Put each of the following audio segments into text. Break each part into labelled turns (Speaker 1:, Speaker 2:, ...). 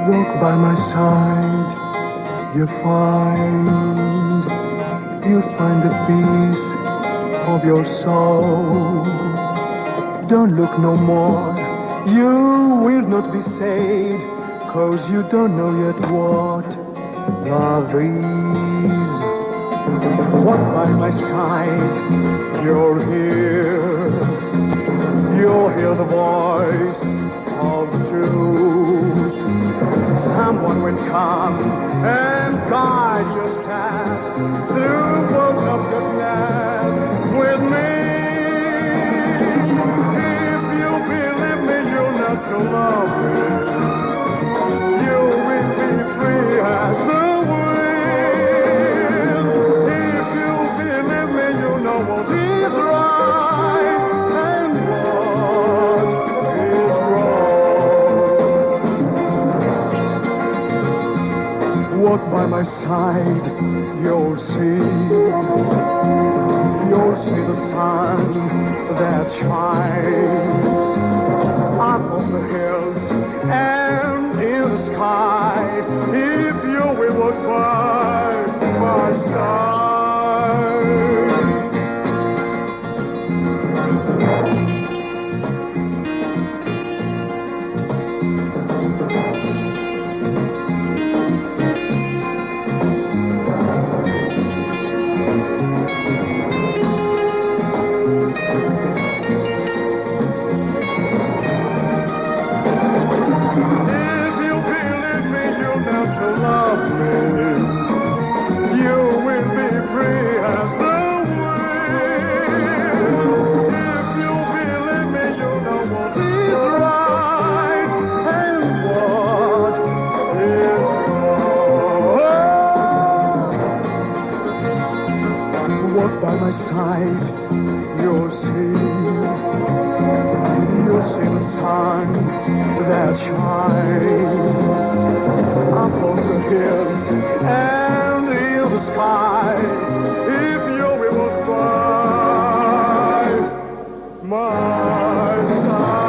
Speaker 1: Walk by my side, you'll find the peace of your soul. Don't look no more, you will not be saved, 'cause you don't know yet what love is. Walk by my side, you'll hear the voice of truth. Someone will come and guide your steps through both of goodness with me. If you believe me, you'll not to love me. You will be free as the wind. If you believe me, you know what is right and what is wrong. Walk by my side, you'll see the sun that shines up on the hills and in the sky. If you will walk by my side. Walk by my side, you'll see the sun that shines up on the hills and in the sky. If you will walk by my side.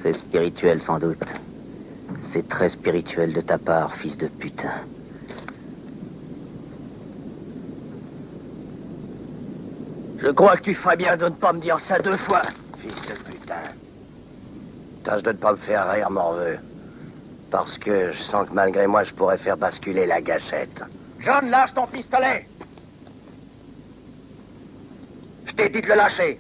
Speaker 2: C'est spirituel sans doute. C'est très spirituel de ta part, fils de putain.
Speaker 3: Je crois que tu ferais bien de ne pas me dire ça 2 fois.
Speaker 4: Fils de putain. Tâche de ne pas me faire rire, morveux. Parce que je sens que malgré moi, je pourrais faire basculer la gâchette.
Speaker 3: John, lâche ton pistolet. Je t'ai dit de le lâcher.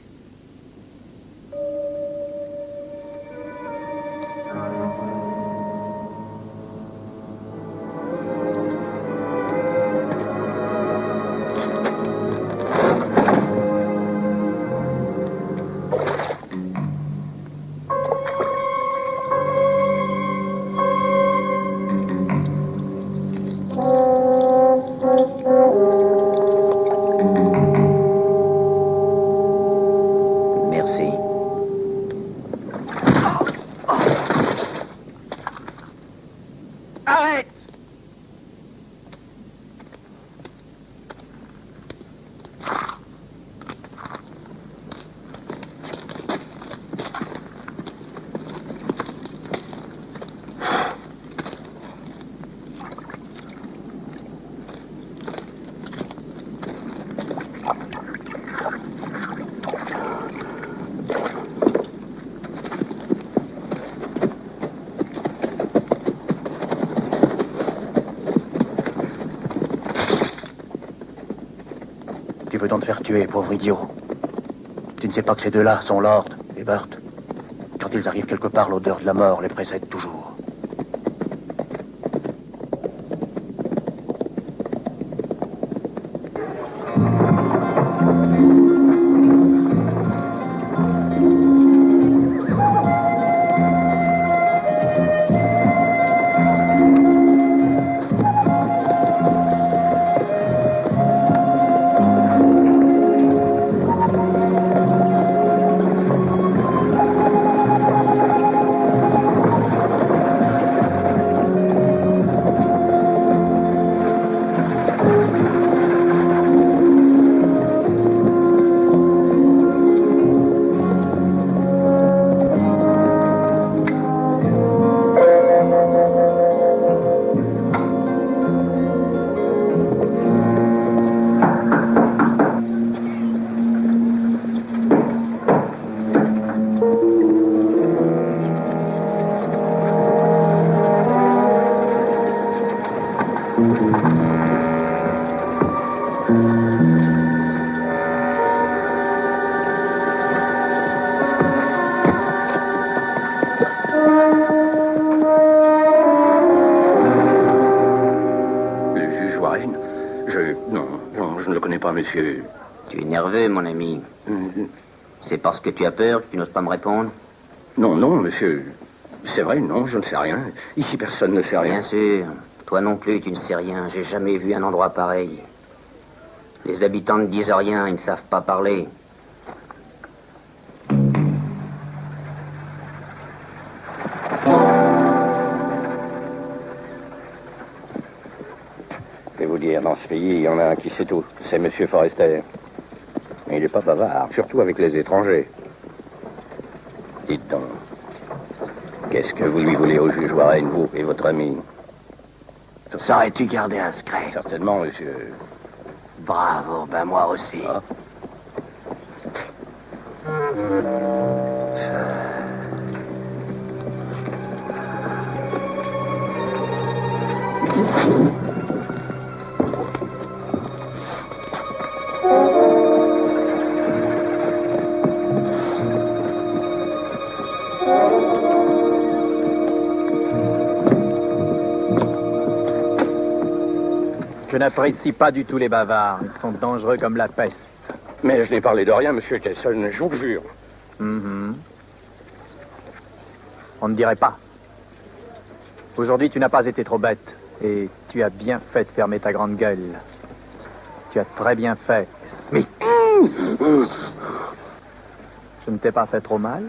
Speaker 5: Tu veux donc te faire tuer, pauvre idiot. Tu ne sais pas que ces deux-là sont Lord et Burt. Quand ils arrivent quelque part, l'odeur de la mort les précède toujours.
Speaker 4: Monsieur.
Speaker 2: Tu es nerveux, mon ami. C'est parce que tu as peur que tu n'oses pas me répondre?
Speaker 4: Non, non, monsieur. C'est vrai, non, je ne sais rien. Ici, personne ne sait rien.
Speaker 2: Bien sûr. Toi non plus, tu ne sais rien. J'ai jamais vu un endroit pareil. Les habitants ne disent rien, ils ne savent pas parler.
Speaker 4: Je vais vous dire, dans ce pays, il y en a un qui sait tout. C'est Monsieur Forrester. Il n'est pas bavard, surtout avec les étrangers. Dites donc, qu'est-ce que vous lui voulez au juge Warren, vous et votre ami?
Speaker 3: Saurais-tu garder un secret?
Speaker 4: Certainement, monsieur.
Speaker 3: Bravo, ben moi aussi.
Speaker 4: Ah.
Speaker 5: Je n'apprécie pas du tout les bavards. Ils sont dangereux comme la peste.
Speaker 4: Mais je n'ai parlé de rien, monsieur Kelson, je vous le jure.
Speaker 5: On ne dirait pas. Aujourd'hui, tu n'as pas été trop bête. Et tu as bien fait de fermer ta grande gueule.
Speaker 1: Tu as très bien fait, Smith. Je ne t'ai pas fait trop mal?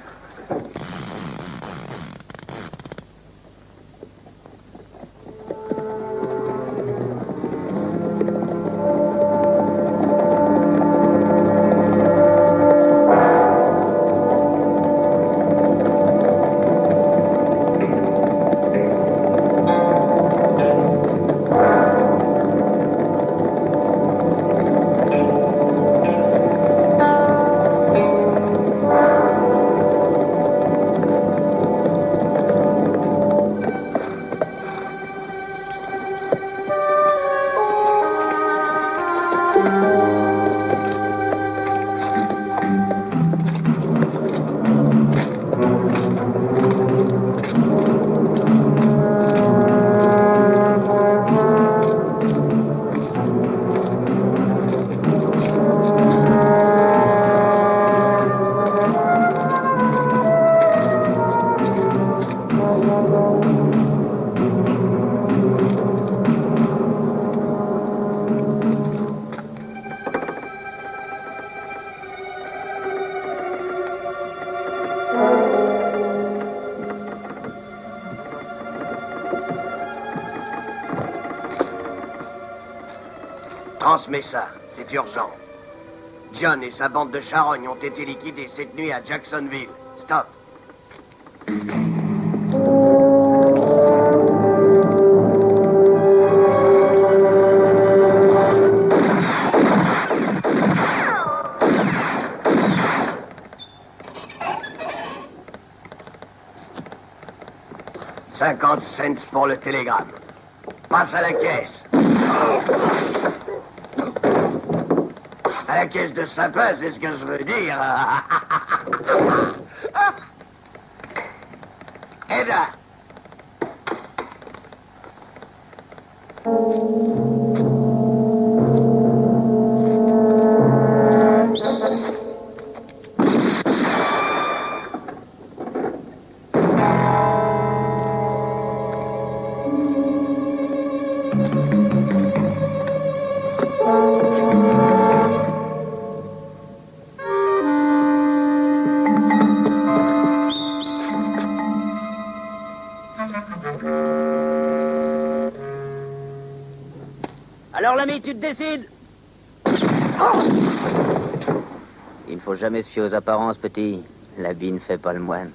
Speaker 6: Transmets ça, c'est urgent. John et sa bande de charognes ont été liquidés cette nuit à Jacksonville. Stop. « 50 cents pour le télégramme. Passe à la caisse. À la caisse de sapin, c'est ce que je veux dire. Et là.
Speaker 2: Alors l'ami, tu te décides? Il ne faut jamais se fier aux apparences, petit. L'habit ne fait pas le moine.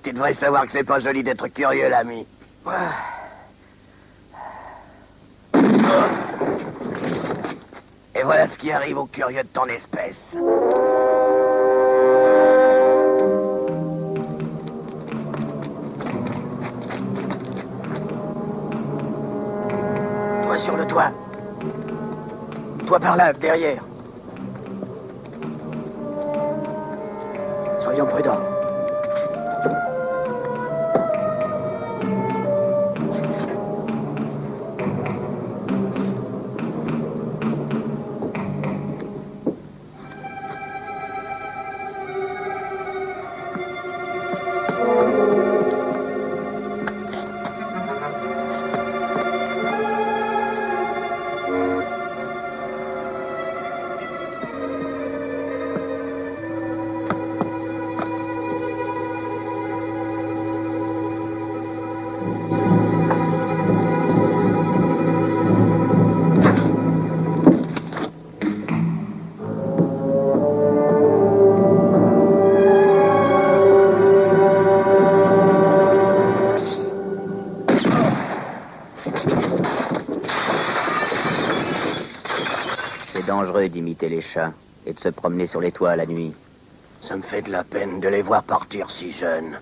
Speaker 6: Tu devrais savoir que c'est pas joli d'être curieux, l'ami. Et voilà ce qui arrive aux curieux de ton espèce.
Speaker 3: Toi sur le toit. Toi par là, derrière. Soyons prudents.
Speaker 2: C'est dangereux d'imiter les chats et de se promener sur les toits la nuit.
Speaker 3: Ça me fait de la peine de les voir partir si jeunes.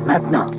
Speaker 3: Maintenant.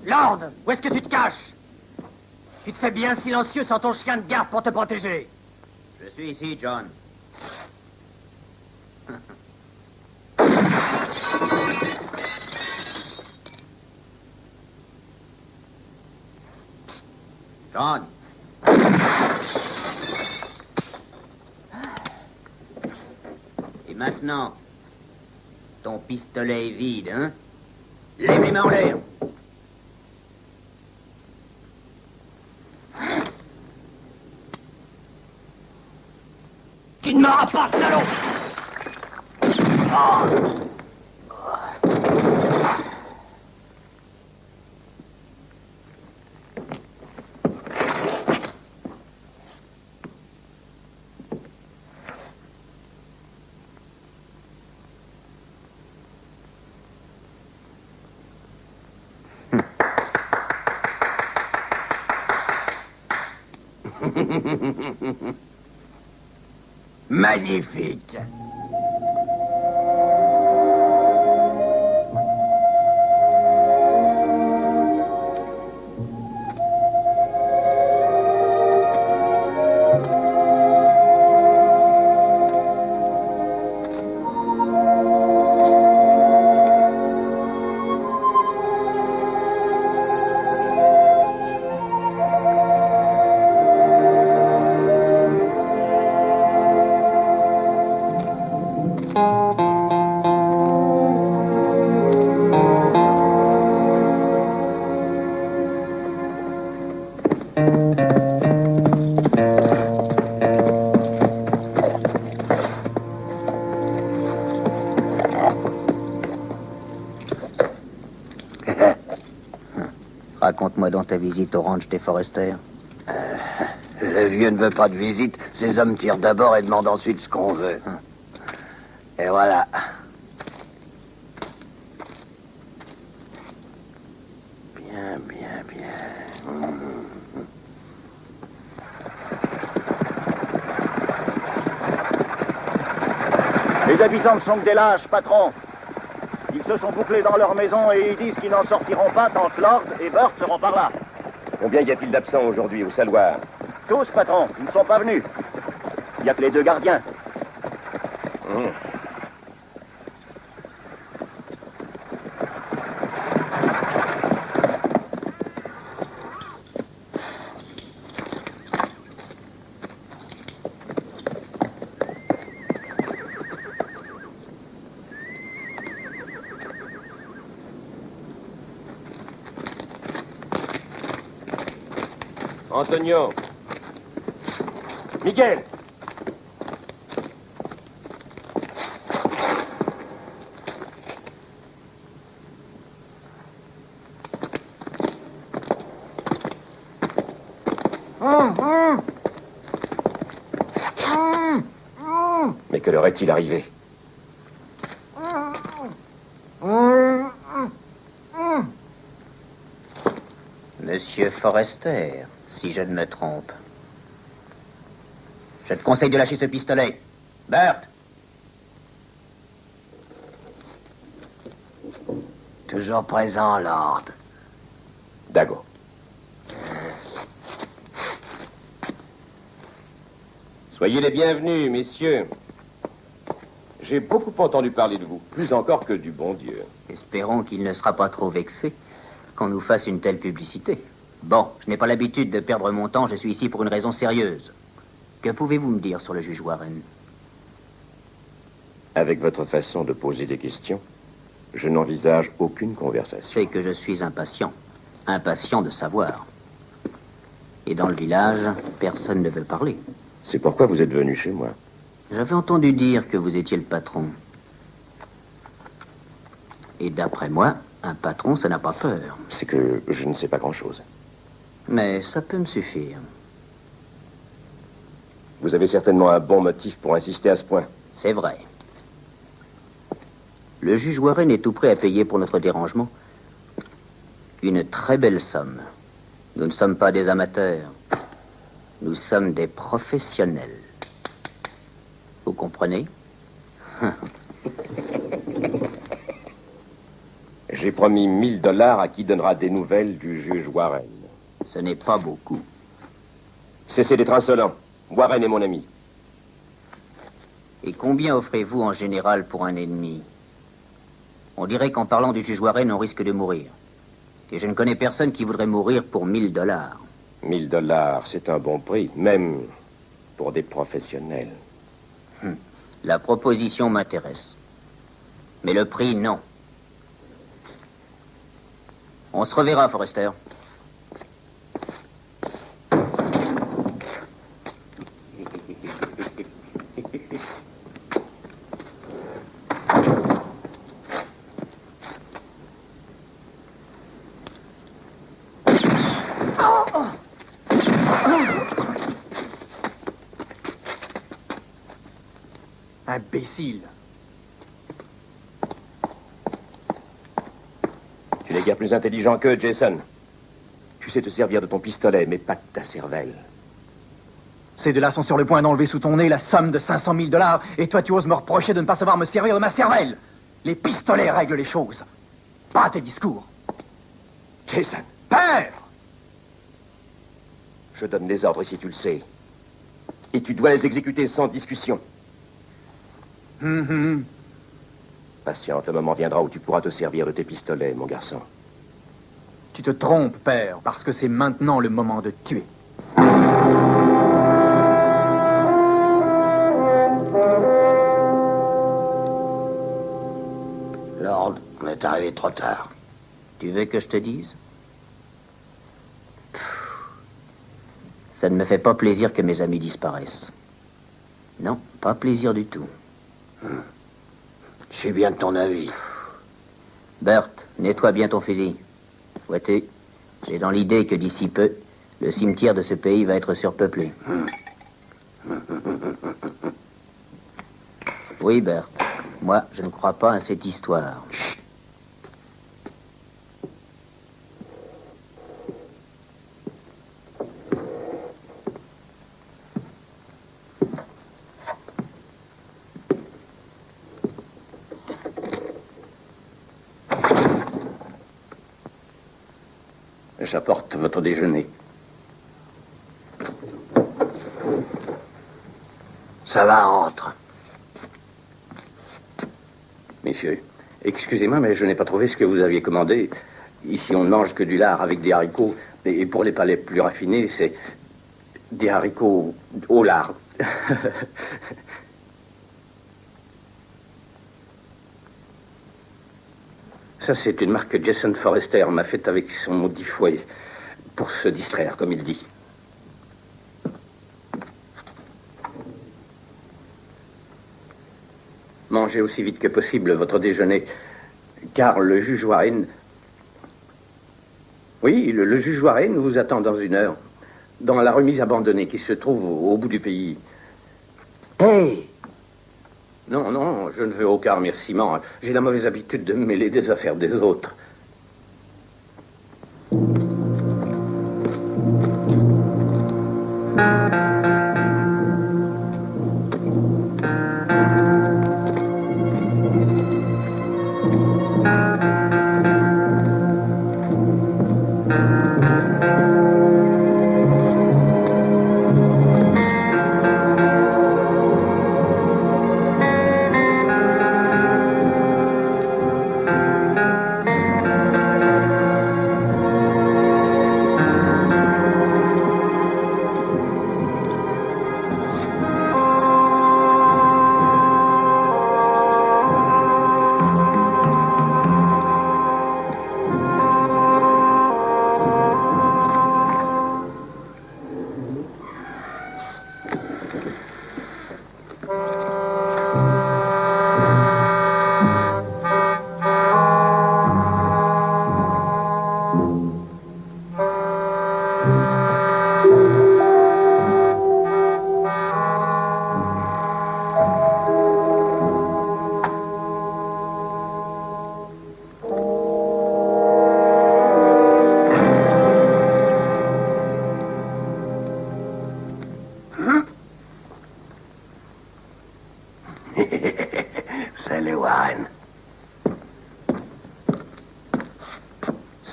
Speaker 6: Lord, où est-ce que tu te caches? Tu te fais bien silencieux sans ton chien de garde pour te protéger.
Speaker 2: Je suis ici, John. John. Et maintenant, ton pistolet est vide, hein? Lève les mains en l'air.
Speaker 6: Tu ne m'auras pas, salaud! Magnifique!
Speaker 2: Raconte-moi donc ta visite au ranch des Forrester.
Speaker 3: Le vieux ne veut pas de visite. Ces hommes tirent d'abord et demandent ensuite ce qu'on veut. Et voilà. Bien, bien, bien.
Speaker 5: Les habitants ne sont que des lâches, patron. Ils se sont bouclés dans leur maison et ils disent qu'ils n'en sortiront pas tant que Lord et Burt seront par là.
Speaker 4: Combien y a-t-il d'absents aujourd'hui au saloir?
Speaker 5: Tous, patron, ils ne sont pas venus. Il n'y a que les deux gardiens.
Speaker 4: Antonio.
Speaker 5: Miguel.
Speaker 4: Mais que leur est-il arrivé?
Speaker 2: Monsieur Forrester, si je ne me trompe. Je te conseille de lâcher ce pistolet. Burt!
Speaker 3: Toujours présent, Lord.
Speaker 4: Dago.
Speaker 7: Soyez les bienvenus, messieurs. J'ai beaucoup entendu parler de vous, plus encore que du bon Dieu.
Speaker 2: Espérons qu'il ne sera pas trop vexé qu'on nous fasse une telle publicité. Bon, je n'ai pas l'habitude de perdre mon temps, je suis ici pour une raison sérieuse. Que pouvez-vous me dire sur le juge Warren?
Speaker 7: Avec votre façon de poser des questions, je n'envisage aucune conversation.
Speaker 2: C'est que je suis impatient. Impatient de savoir. Et dans le village, personne ne veut parler.
Speaker 7: C'est pourquoi vous êtes venu chez moi.
Speaker 2: J'avais entendu dire que vous étiez le patron. Et d'après moi, un patron, ça n'a pas peur.
Speaker 7: C'est que je ne sais pas grand-chose.
Speaker 2: Mais ça peut me suffire.
Speaker 7: Vous avez certainement un bon motif pour insister à ce point.
Speaker 2: C'est vrai. Le juge Warren est tout prêt à payer pour notre dérangement une très belle somme. Nous ne sommes pas des amateurs. Nous sommes des professionnels. Vous comprenez?
Speaker 7: J'ai promis 1000 $ à qui donnera des nouvelles du juge Warren.
Speaker 2: Ce n'est pas beaucoup.
Speaker 7: Cessez d'être insolent. Warren est mon ami.
Speaker 2: Et combien offrez-vous en général pour un ennemi? On dirait qu'en parlant du juge Warren, on risque de mourir. Et je ne connais personne qui voudrait mourir pour 1000 $.
Speaker 7: 1000 $, c'est un bon prix, même pour des professionnels.
Speaker 2: La proposition m'intéresse. Mais le prix, non. On se reverra, Forrester.
Speaker 5: Imbécile.
Speaker 7: Tu n'es guère plus intelligent qu'eux, Jason. Tu sais te servir de ton pistolet, mais pas de ta cervelle.
Speaker 5: Ces deux-là sont sur le point d'enlever sous ton nez la somme de 500 000 $, et toi tu oses me reprocher de ne pas savoir me servir de ma cervelle. Les pistolets règlent les choses, pas tes discours.
Speaker 7: Jason,
Speaker 5: Père!
Speaker 7: je donne les ordres si tu le sais. Et tu dois les exécuter sans discussion. Patiente, le moment viendra où tu pourras te servir de tes pistolets, mon garçon.
Speaker 5: Tu te trompes, père, parce que c'est maintenant le moment de tuer.
Speaker 3: Lord, on est arrivé trop tard.
Speaker 2: Tu veux que je te dise? Ça ne me fait pas plaisir que mes amis disparaissent. Non, pas plaisir du tout.
Speaker 3: Je suis bien de ton avis.
Speaker 2: Bert, nettoie bien ton fusil. Vois-tu, j'ai dans l'idée que d'ici peu, le cimetière de ce pays va être surpeuplé. Oui, Bert. Moi, je ne crois pas à cette histoire.
Speaker 4: J'apporte votre déjeuner.
Speaker 3: Ça va, entre.
Speaker 4: Messieurs, excusez-moi, mais je n'ai pas trouvé ce que vous aviez commandé. Ici, on ne mange que du lard avec des haricots. Et pour les palais plus raffinés, c'est des haricots au lard. Ça, c'est une marque que Jason Forrester m'a faite avec son maudit fouet, pour se distraire, comme il dit. Mangez aussi vite que possible votre déjeuner, car le juge Warren... Oui, le juge Warren vous attend dans 1 heure, dans la remise abandonnée qui se trouve au bout du pays.
Speaker 3: Hey!
Speaker 4: Non, non, je ne veux aucun remerciement. J'ai la mauvaise habitude de me mêler des affaires des autres.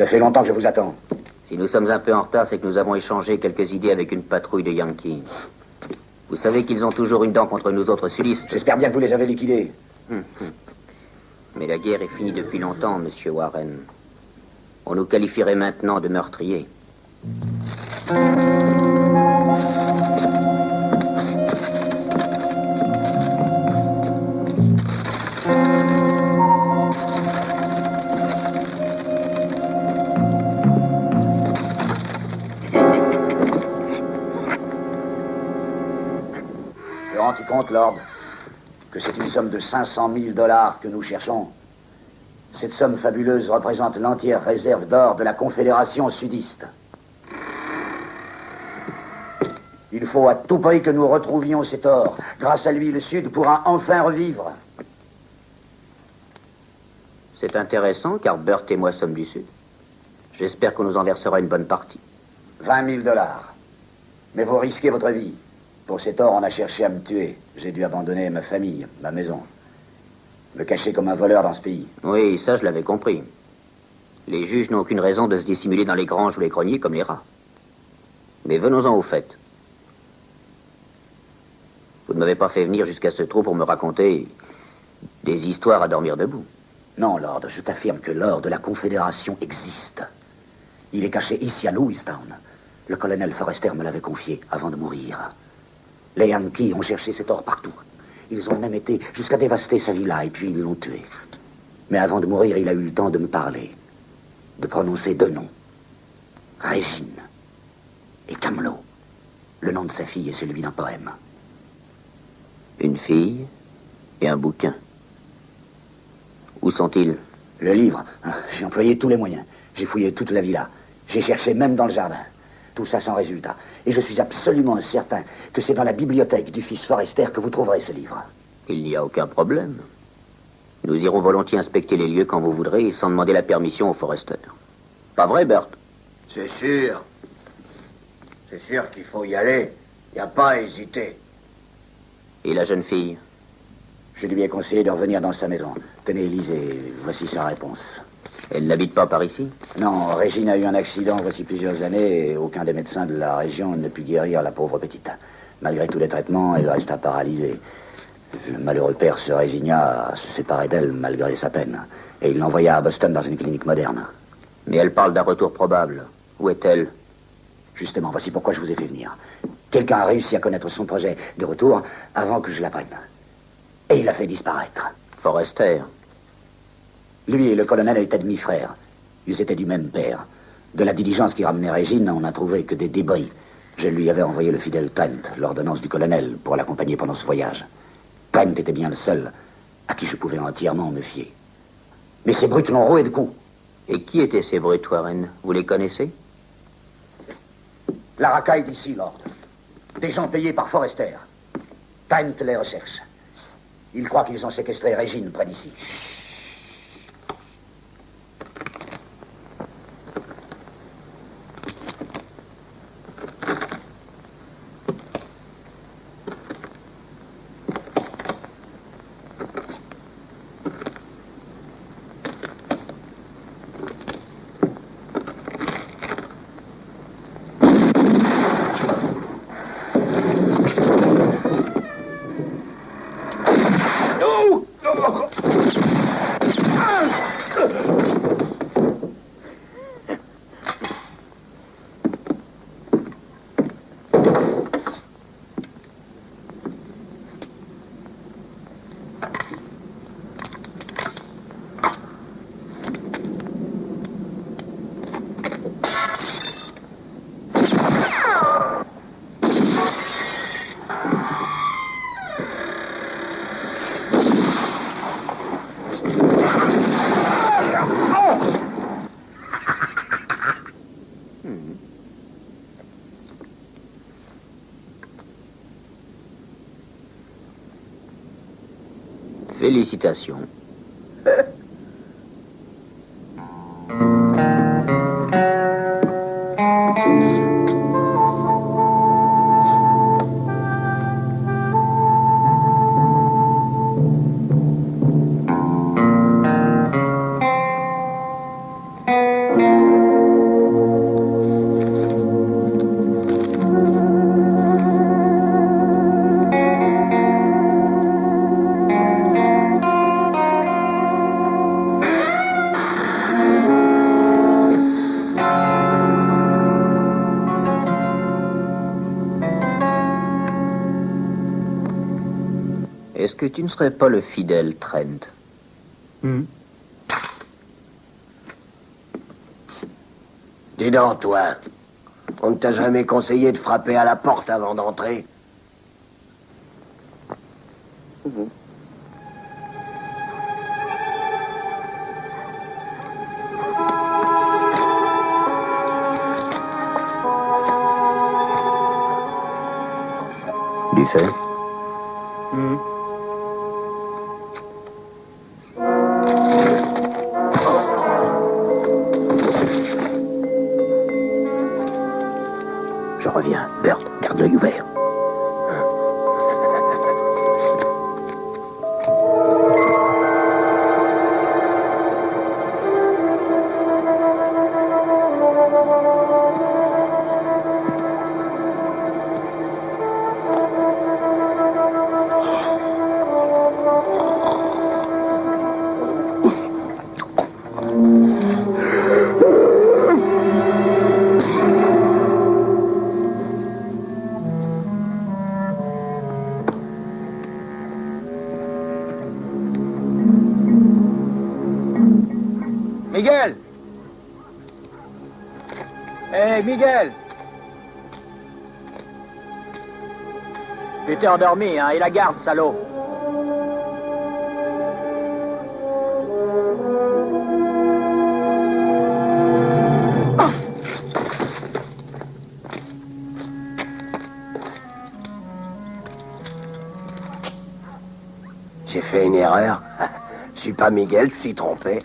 Speaker 8: fait longtemps que je vous attends.
Speaker 2: Si nous sommes un peu en retard, c'est que nous avons échangé quelques idées avec une patrouille de Yankees. Vous savez qu'ils ont toujours une dent contre nous autres sudistes.
Speaker 8: J'espère bien que vous les avez liquidés.
Speaker 2: Mais la guerre est finie depuis longtemps, monsieur Warren. On nous qualifierait maintenant de meurtriers.
Speaker 8: Te rends-tu compte, Lord, que c'est une somme de 500 000 $ que nous cherchons? Cette somme fabuleuse représente l'entière réserve d'or de la Confédération sudiste. Il faut à tout prix que nous retrouvions cet or. Grâce à lui, le Sud pourra enfin revivre.
Speaker 2: C'est intéressant, car Burt et moi sommes du Sud. J'espère qu'on nous en versera une bonne partie.
Speaker 8: 20 000 $. Mais vous risquez votre vie. Pour cet or, on a cherché à me tuer. J'ai dû abandonner ma famille, ma maison. Me cacher comme un voleur dans ce pays.
Speaker 2: Oui, ça, je l'avais compris. Les juges n'ont aucune raison de se dissimuler dans les granges ou les greniers comme les rats. Mais venons-en au fait. Vous ne m'avez pas fait venir jusqu'à ce trou pour me raconter des histoires à dormir debout.
Speaker 8: Non, Lord, je t'affirme que l'or de la Confédération existe. Il est caché ici à Lewistown. Le colonel Forrester me l'avait confié avant de mourir. Les Yankees ont cherché cet or partout. Ils ont même été jusqu'à dévaster sa villa et puis ils l'ont tué. Mais avant de mourir, il a eu le temps de me parler, de prononcer 2 noms. Régine et Camelot. Le nom de sa fille est celui d'un poème.
Speaker 2: Une fille et un bouquin. Où sont-ils?
Speaker 8: Le livre, j'ai employé tous les moyens. J'ai fouillé toute la villa. J'ai cherché même dans le jardin. Tout ça sans résultat. Et je suis absolument certain que c'est dans la bibliothèque du fils Forrester que vous trouverez ce livre.
Speaker 2: Il n'y a aucun problème. Nous irons volontiers inspecter les lieux quand vous voudrez, sans demander la permission au Forrester. Pas vrai, Bert?
Speaker 6: C'est sûr. C'est sûr qu'il faut y aller. Il n'y a pas à hésiter.
Speaker 2: Et la jeune fille?
Speaker 8: Je lui ai conseillé de revenir dans sa maison. Tenez, lisez, voici sa réponse.
Speaker 2: Elle n'habite pas par ici?
Speaker 8: Non, Régine a eu un accident voici plusieurs années et aucun des médecins de la région ne put guérir la pauvre petite. Malgré tous les traitements, elle resta paralysée. Le malheureux père se résigna à se séparer d'elle malgré sa peine. Et il l'envoya à Boston dans une clinique moderne.
Speaker 2: Mais elle parle d'un retour probable. Où est-elle?
Speaker 8: Justement, voici pourquoi je vous ai fait venir. Quelqu'un a réussi à connaître son projet de retour avant que je l'apprenne. Et il l'a fait disparaître.
Speaker 2: Forrester.
Speaker 8: Lui et le colonel étaient demi-frères. Ils étaient du même père. De la diligence qui ramenait Régine, on n'a trouvé que des débris. Je lui avais envoyé le fidèle Trent, l'ordonnance du colonel, pour l'accompagner pendant ce voyage. Trent était bien le seul à qui je pouvais entièrement me fier. Mais ces brutes l'ont roué de coups.
Speaker 2: Et qui étaient ces brutes, Warren? Vous les connaissez?
Speaker 8: La racaille d'ici, Lord. Des gens payés par Forrester. Trent les recherche. Ils croient qu'ils ont séquestré Régine près d'ici.
Speaker 2: Félicitations. que tu ne serais pas le fidèle Trent?
Speaker 6: Dis donc, toi, on ne t'a jamais conseillé de frapper à la porte avant d'entrer?
Speaker 2: Du fait?
Speaker 8: Je reviens. Bird, garde l'œil ouvert.
Speaker 5: Miguel! Hé, Miguel! Tu t'es endormi, hein, et la garde, salaud!
Speaker 6: J'ai fait une erreur. Je suis pas Miguel, je suis trompé.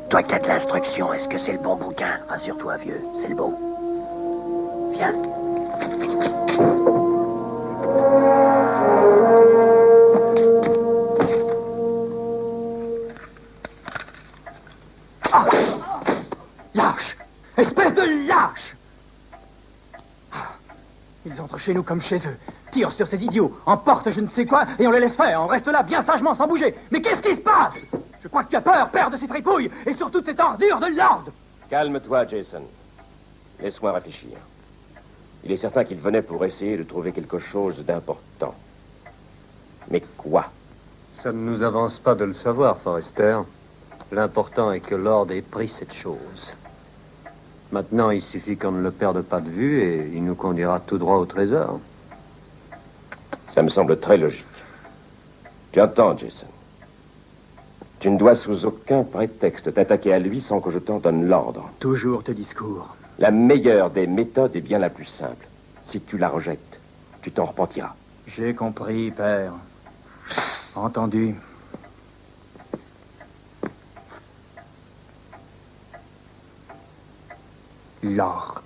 Speaker 6: Toi qui as de l'instruction, est-ce que c'est le bon bouquin?
Speaker 8: Rassure-toi, vieux, c'est le bon. Viens.
Speaker 5: Ah! Lâche! Espèce de lâche! Ils entrent chez nous comme chez eux. Tirent sur ces idiots, emportent je ne sais quoi, et on les laisse faire. On reste là bien sagement sans bouger. Mais qu'est-ce qui se passe? Je crois que tu as peur, père de ces fripouilles, et sur toute cette ordure de Lord!
Speaker 7: Calme-toi, Jason. Laisse-moi réfléchir. Il est certain qu'il venait pour essayer de trouver quelque chose d'important. Mais quoi?
Speaker 9: Ça ne nous avance pas de le savoir, Forrester. L'important est que Lord ait pris cette chose. Maintenant, il suffit qu'on ne le perde pas de vue et il nous conduira tout droit au trésor.
Speaker 7: Ça me semble très logique. Tu entends, Jason? Tu ne dois sous aucun prétexte t'attaquer à lui sans que je t'en donne l'ordre.
Speaker 5: Toujours tes discours.
Speaker 7: La meilleure des méthodes est bien la plus simple. Si tu la rejettes, tu t'en repentiras.
Speaker 5: J'ai compris, père. Entendu. Lord.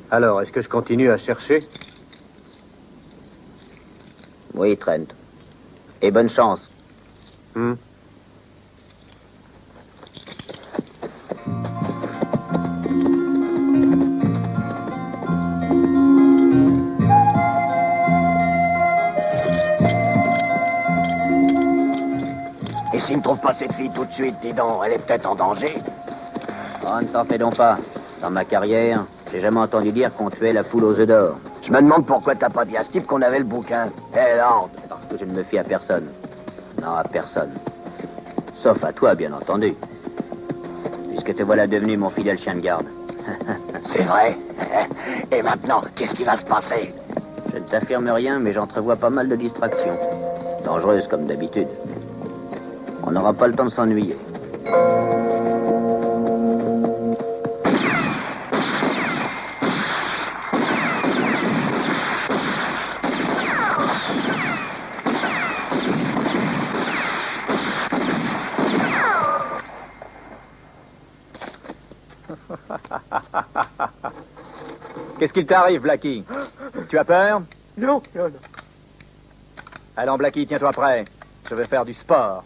Speaker 9: Alors, est-ce que je continue à chercher?
Speaker 2: Oui, Trent. Et bonne chance.
Speaker 6: Et s'il ne trouve pas cette fille tout de suite, dis donc, elle est peut-être en danger.
Speaker 2: Oh, ne t'en fais donc pas. Dans ma carrière, j'ai jamais entendu dire qu'on tuait la poule aux œufs d'or.
Speaker 6: Je me demande pourquoi t'as pas dit à Steve qu'on avait le bouquin. Hé, Lord.
Speaker 2: Parce que je ne me fie à personne. Non, à personne. Sauf à toi, bien entendu. Puisque te voilà devenu mon fidèle chien de garde.
Speaker 6: C'est vrai. Et maintenant, qu'est-ce qui va se passer?
Speaker 2: Je ne t'affirme rien, mais j'entrevois pas mal de distractions. Dangereuses comme d'habitude. On n'aura pas le temps de s'ennuyer.
Speaker 5: Qu'est-ce qu'il t'arrive, Blackie? Tu as peur?
Speaker 6: Non, non, non.
Speaker 5: Allons, Blackie, tiens-toi prêt. Je vais faire du sport.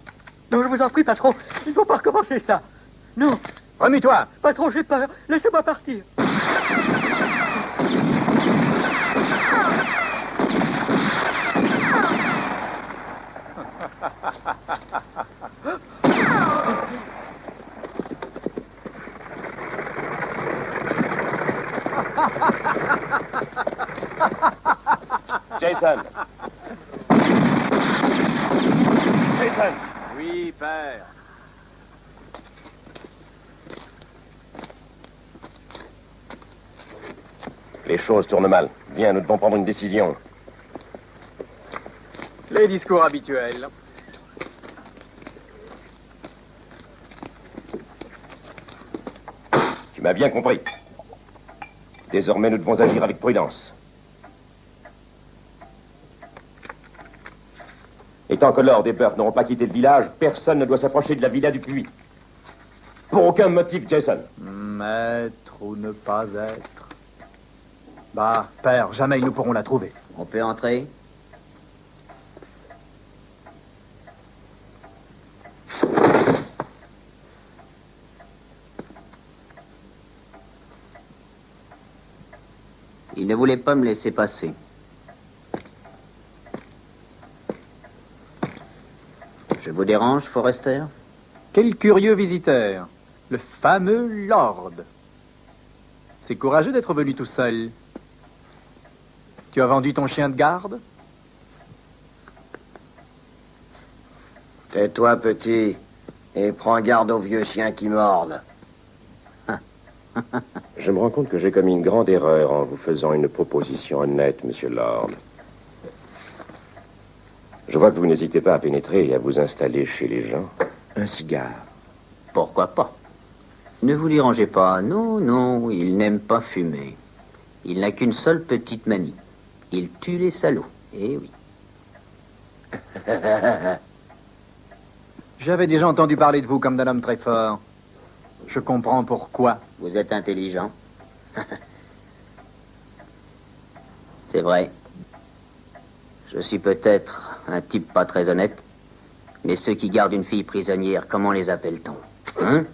Speaker 10: Non, je vous en prie, patron. Il ne faut pas recommencer ça. Non.
Speaker 5: Remue-toi.
Speaker 10: Patron, j'ai peur. Laissez-moi partir.
Speaker 7: Jason. Jason.
Speaker 5: Oui, père.
Speaker 7: Les choses tournent mal. Viens, nous devons prendre une décision.
Speaker 5: Les discours habituels.
Speaker 7: Tu m'as bien compris. Désormais, nous devons agir avec prudence. Et tant que Lord et Burt n'auront pas quitté le village, personne ne doit s'approcher de la villa du puits. Pour aucun motif, Jason.
Speaker 5: Être ou ne pas être. Bah, père, jamais ils ne pourront la trouver.
Speaker 2: On peut entrer? Il ne voulait pas me laisser passer. Je vous dérange, Forrester?
Speaker 5: Quel curieux visiteur. Le fameux Lord. C'est courageux d'être venu tout seul. Tu as vendu ton chien de garde?
Speaker 6: Tais-toi, petit, et prends garde aux vieux chiens qui mordent.
Speaker 7: Je me rends compte que j'ai commis une grande erreur en vous faisant une proposition honnête, monsieur Lord. Je vois que vous n'hésitez pas à pénétrer et à vous installer chez les gens. Un cigare.
Speaker 2: Pourquoi pas? Ne vous dérangez pas. Non, non, il n'aime pas fumer. Il n'a qu'une seule petite manie. Il tue les salauds. Eh oui.
Speaker 5: J'avais déjà entendu parler de vous comme d'un homme très fort. Je comprends pourquoi.
Speaker 2: Vous êtes intelligent. C'est vrai. Je suis peut-être un type pas très honnête, mais ceux qui gardent une fille prisonnière, comment les appelle-t-on? Hein?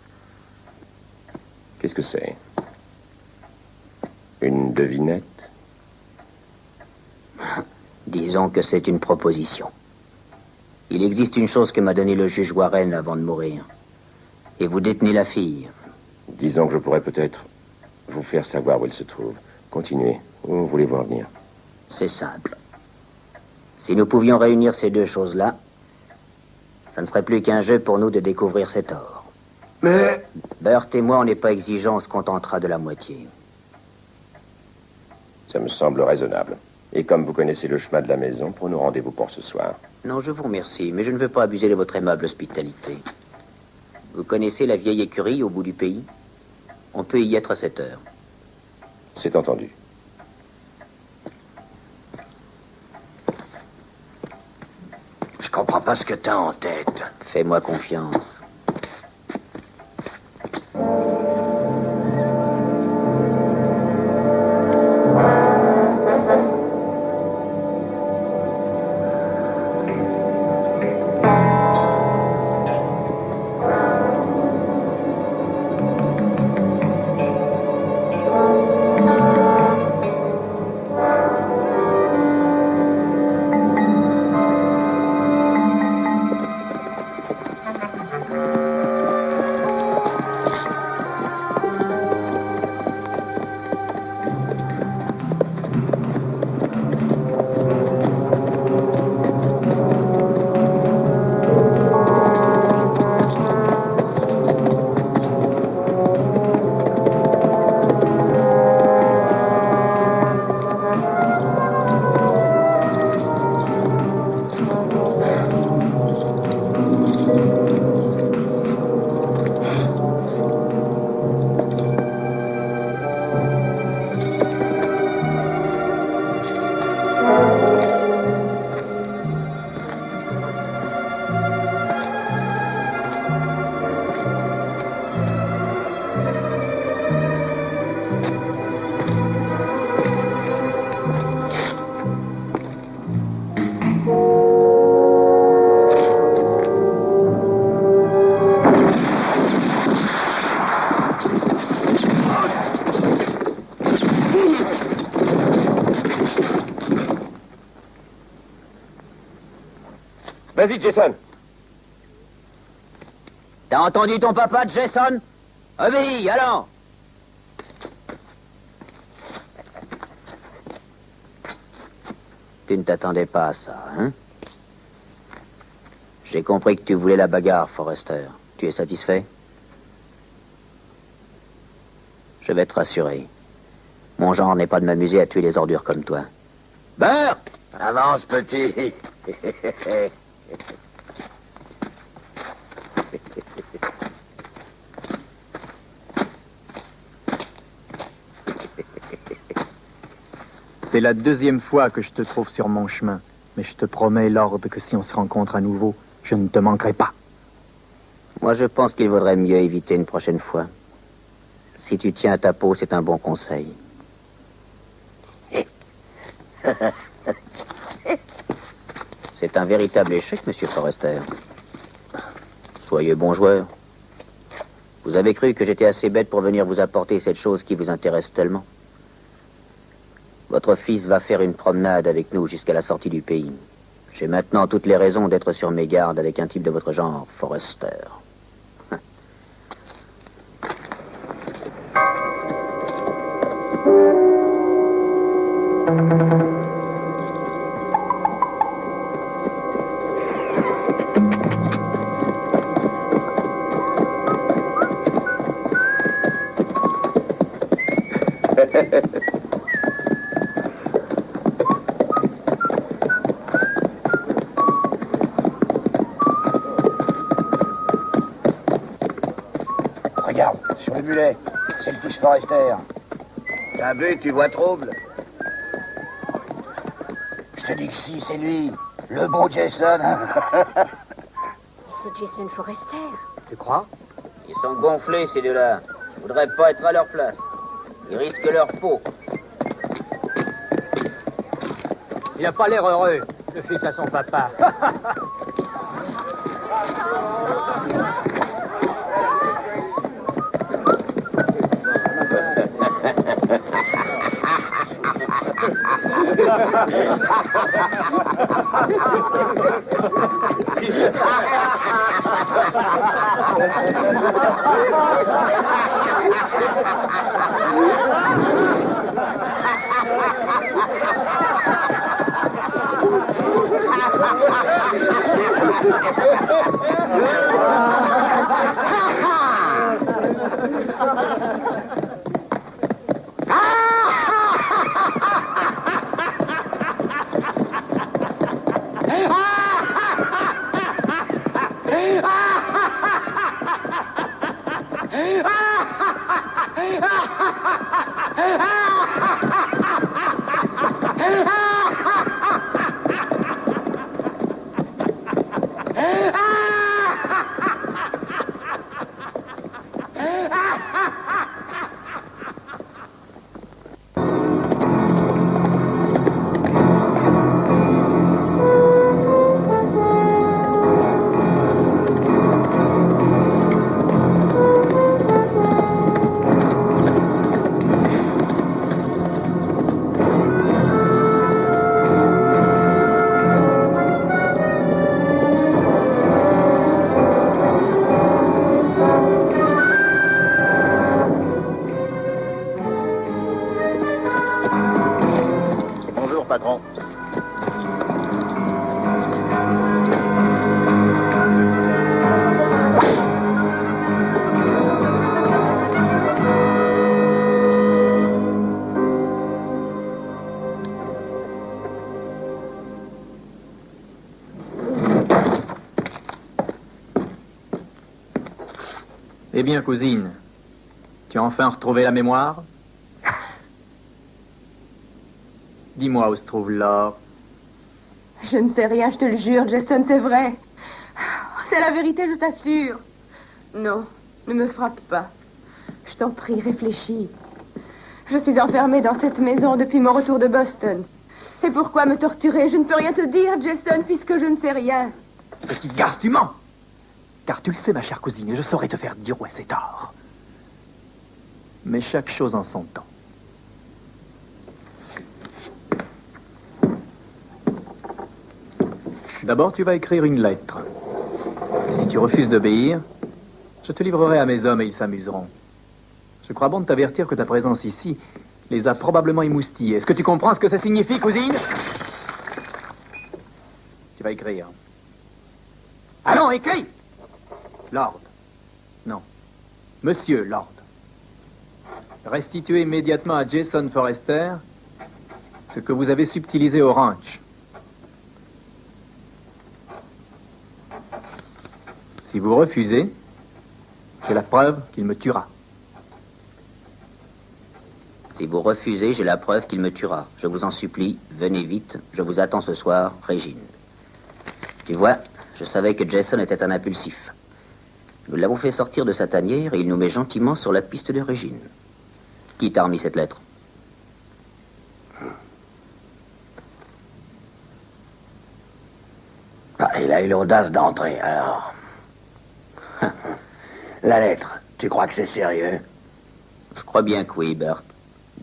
Speaker 7: Qu'est-ce que c'est? Une devinette?
Speaker 2: Disons que c'est une proposition. Il existe une chose que m'a donnée le juge Warren avant de mourir. Et vous détenez la fille.
Speaker 7: Disons que je pourrais peut-être vous faire savoir où elle se trouve. Continuez. Où voulez-vous en venir?
Speaker 2: C'est simple. Si nous pouvions réunir ces deux choses-là, ça ne serait plus qu'un jeu pour nous de découvrir cet or.
Speaker 6: Mais...
Speaker 2: Burt et moi, on n'est pas exigeants, on se contentera de la moitié.
Speaker 7: Ça me semble raisonnable. Et comme vous connaissez le chemin de la maison, prenons rendez-vous pour ce soir.
Speaker 2: Non, je vous remercie, mais je ne veux pas abuser de votre aimable hospitalité. Vous connaissez la vieille écurie au bout du pays? On peut y être à 7 heures.
Speaker 7: C'est entendu.
Speaker 6: Je comprends pas ce que t'as en tête.
Speaker 2: Fais-moi confiance.
Speaker 7: Vas-y, Jason.
Speaker 2: T'as entendu ton papa, Jason? Obéis, allons! Tu ne t'attendais pas à ça, hein? J'ai compris que tu voulais la bagarre, Forrester. Tu es satisfait? Je vais te rassurer. Mon genre n'est pas de m'amuser à tuer les ordures comme toi. Bert!
Speaker 3: Avance, petit.
Speaker 5: C'est la deuxième fois que je te trouve sur mon chemin. Mais je te promets, Lord, que si on se rencontre à nouveau, je ne te manquerai pas.
Speaker 2: Moi, je pense qu'il vaudrait mieux éviter une prochaine fois. Si tu tiens à ta peau, c'est un bon conseil. C'est un véritable échec, Monsieur Forrester. Soyez bon joueur. Vous avez cru que j'étais assez bête pour venir vous apporter cette chose qui vous intéresse tellement. Votre fils va faire une promenade avec nous jusqu'à la sortie du pays. J'ai maintenant toutes les raisons d'être sur mes gardes avec un type de votre genre, Forrester.
Speaker 8: Regarde, sur le mulet, c'est le fils Forrester.
Speaker 3: T'as vu, tu vois trouble?
Speaker 8: Je te dis que si, c'est lui, le beau Jason.
Speaker 11: C'est Jason Forrester.
Speaker 5: Tu crois?
Speaker 2: Ils sont gonflés, ces deux-là. Je voudrais pas être à leur place. Ils risquent leur peau.
Speaker 10: Il a pas l'air heureux, le fils à son papa.
Speaker 8: Bonjour, patron.
Speaker 5: Eh bien, cousine, tu as enfin retrouvé la mémoire? Dis-moi où se trouve l'or.
Speaker 11: Je ne sais rien, je te le jure, Jason, c'est vrai. C'est la vérité, je t'assure. Non, ne me frappe pas. Je t'en prie, réfléchis. Je suis enfermée dans cette maison depuis mon retour de Boston. Et pourquoi me torturer? Je ne peux rien te dire, Jason, puisque je ne sais rien.
Speaker 5: Petite garce, tu mens. Car tu le sais, ma chère cousine, et je saurais te faire dire où est cet or. Mais chaque chose en son temps. D'abord, tu vas écrire une lettre. Et si tu refuses d'obéir, je te livrerai à mes hommes et ils s'amuseront. Je crois bon de t'avertir que ta présence ici les a probablement émoustillés. Est-ce que tu comprends ce que ça signifie, cousine? Tu vas écrire. Allons, écris! Lord. Non. Monsieur Lord. Restituez immédiatement à Jason Forrester ce que vous avez subtilisé au ranch. Si vous refusez, j'ai la preuve qu'il me tuera.
Speaker 2: Si vous refusez, j'ai la preuve qu'il me tuera. Je vous en supplie, venez vite. Je vous attends ce soir, Régine. Tu vois, je savais que Jason était un impulsif. Nous l'avons fait sortir de sa tanière et il nous met gentiment sur la piste de Régine. Qui t'a remis cette lettre?
Speaker 3: Ah, il a eu l'audace d'entrer, alors. La lettre, tu crois que c'est sérieux?
Speaker 2: Je crois bien que oui, Bert.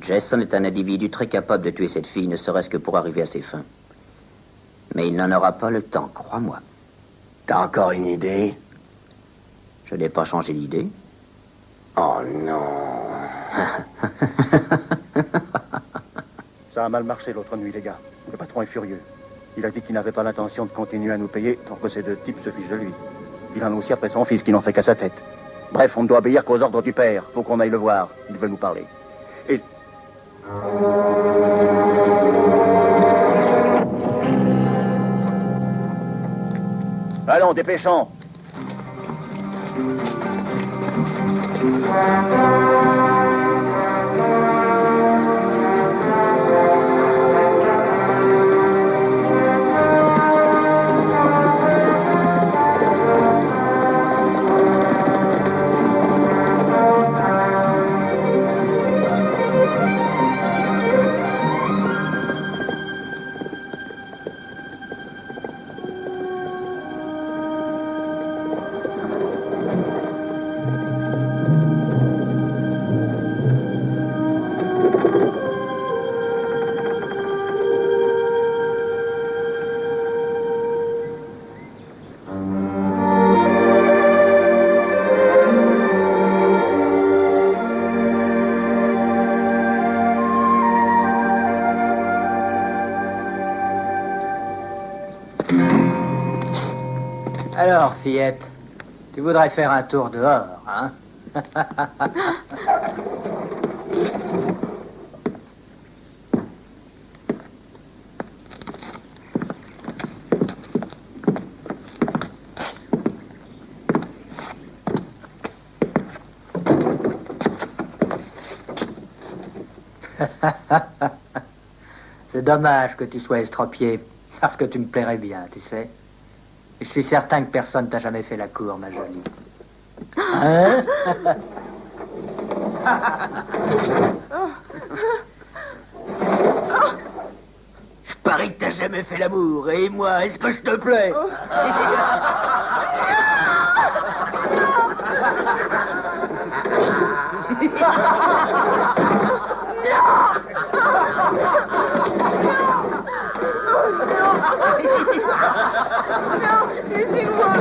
Speaker 2: Jason est un individu très capable de tuer cette fille, ne serait-ce que pour arriver à ses fins. Mais il n'en aura pas le temps, crois-moi.
Speaker 3: T'as encore une idée?
Speaker 2: Je n'ai pas changé d'idée.
Speaker 3: Oh non.
Speaker 12: Ça a mal marché l'autre nuit, les gars. Le patron est furieux. Il a dit qu'il n'avait pas l'intention de continuer à nous payer tant que ces deux types se fichent de lui. Il en a aussi après son fils qui n'en fait qu'à sa tête. Bref, on ne doit obéir qu'aux ordres du père. Faut qu'on aille le voir. Il veut nous parler. Et... Allons, dépêchons.
Speaker 10: Alors, fillette, tu voudrais faire un tour dehors, hein? C'est dommage que tu sois estropié, parce que tu me plairais bien, tu sais. Je suis certain que personne t'a jamais fait la cour, ma jolie. Hein?
Speaker 6: Je parie que t'as jamais fait l'amour. Et moi, est-ce que je te plais?
Speaker 11: Non, laissez-moi.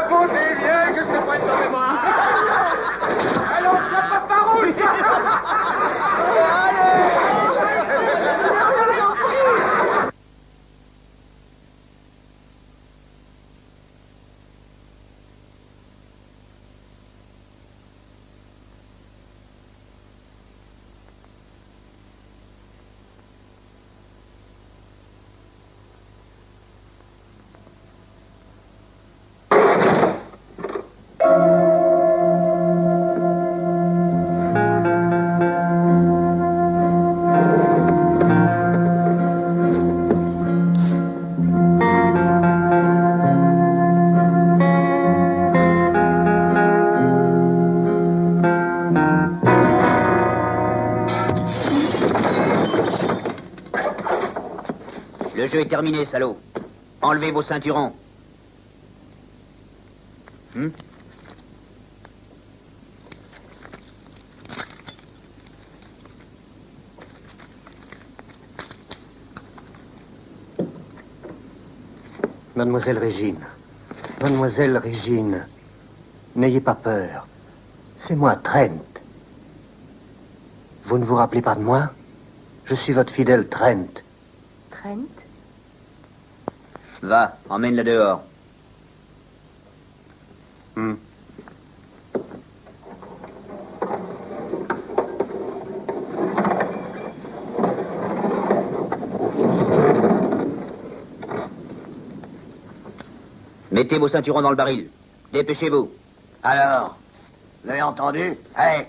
Speaker 6: Posez bien que je te prenne dans mes bras. Allons, sois pas farouche.
Speaker 2: Le jeu est terminé, salaud. Enlevez vos ceinturons.
Speaker 9: Mademoiselle Régine. Mademoiselle Régine. N'ayez pas peur. C'est moi, Trent. Vous ne vous rappelez pas de moi? Je suis votre fidèle Trent.
Speaker 11: Trent?
Speaker 2: Va, emmène-la dehors. Mettez vos ceinturons dans le baril. Dépêchez-vous.
Speaker 6: Alors, vous avez entendu? Allez.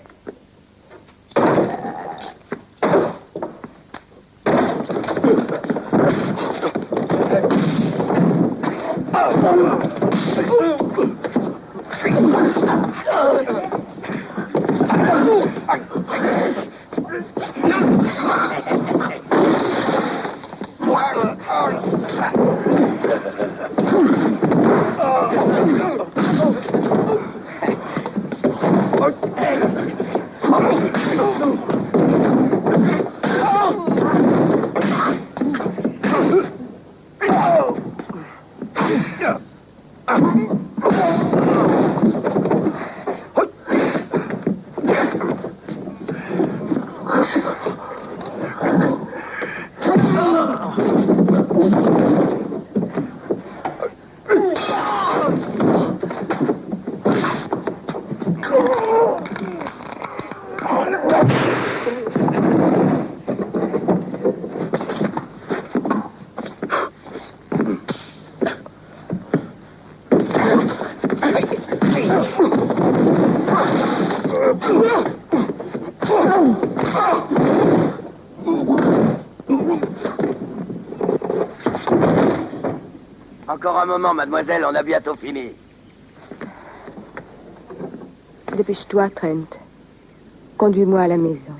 Speaker 6: Encore un moment, mademoiselle, on a bientôt fini.
Speaker 11: Dépêche-toi, Trent. Conduis-moi à la maison.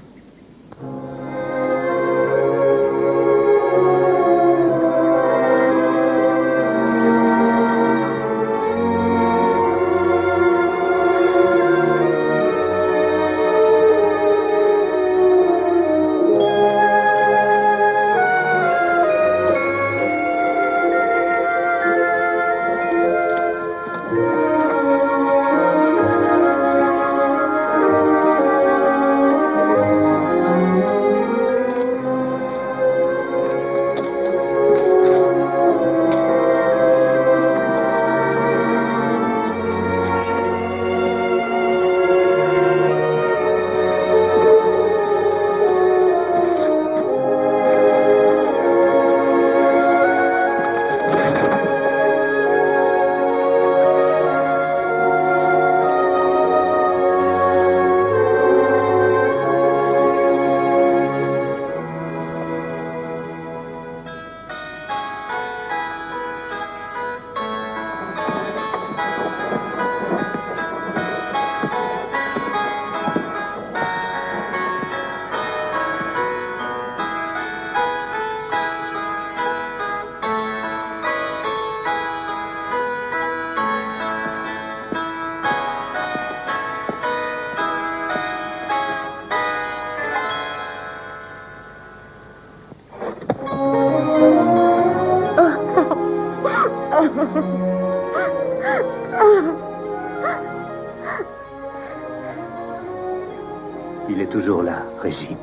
Speaker 9: Il est toujours là, Régine.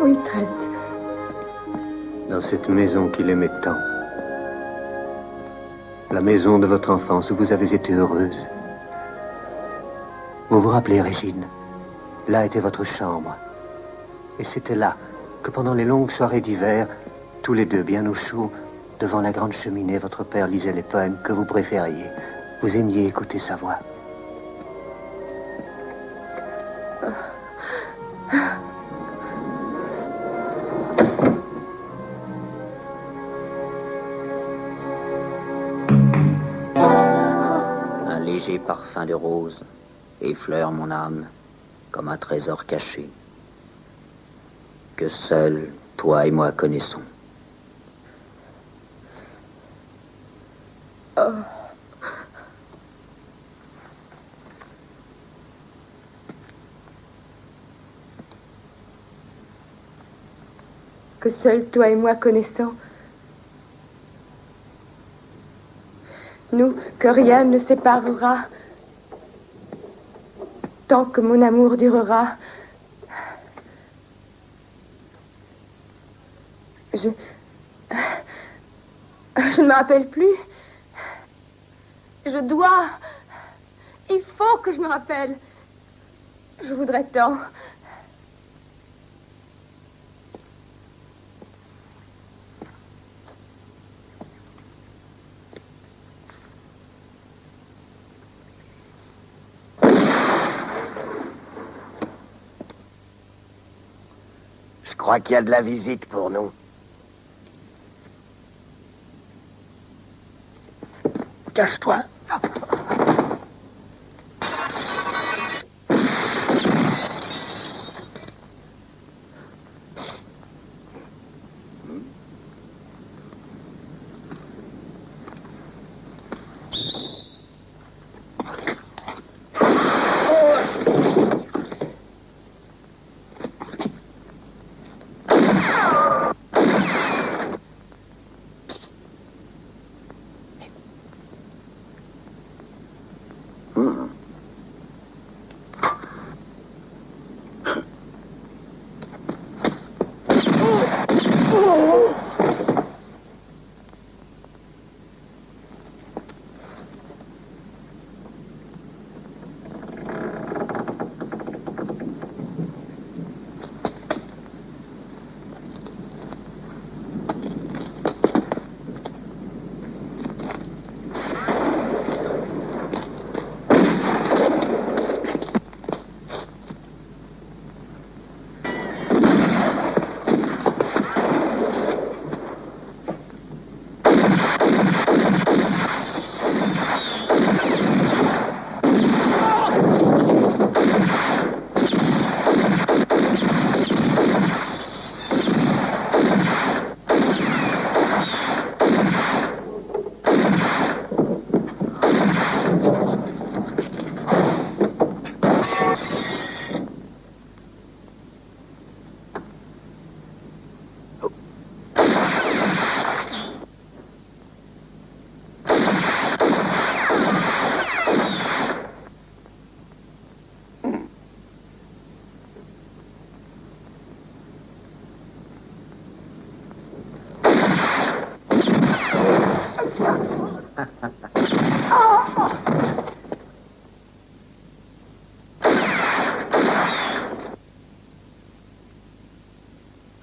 Speaker 11: Oui, Trent.
Speaker 9: Dans cette maison qu'il aimait tant. La maison de votre enfance où vous avez été heureuse. Vous vous rappelez, Régine? Là était votre chambre. Et c'était là que pendant les longues soirées d'hiver, tous les deux bien au chaud, devant la grande cheminée, votre père lisait les poèmes que vous préfériez. Vous aimiez écouter sa voix.
Speaker 2: Un léger parfum de rose effleure mon âme comme un trésor caché que seuls toi et moi connaissons.
Speaker 11: Oh. Que seuls toi et moi connaissons. que rien ne séparera tant que mon amour durera. Je ne me rappelle plus. Je dois. Il faut que je me rappelle. Je voudrais tant.
Speaker 6: Je crois qu'il y a de la visite pour nous.
Speaker 8: Cache-toi.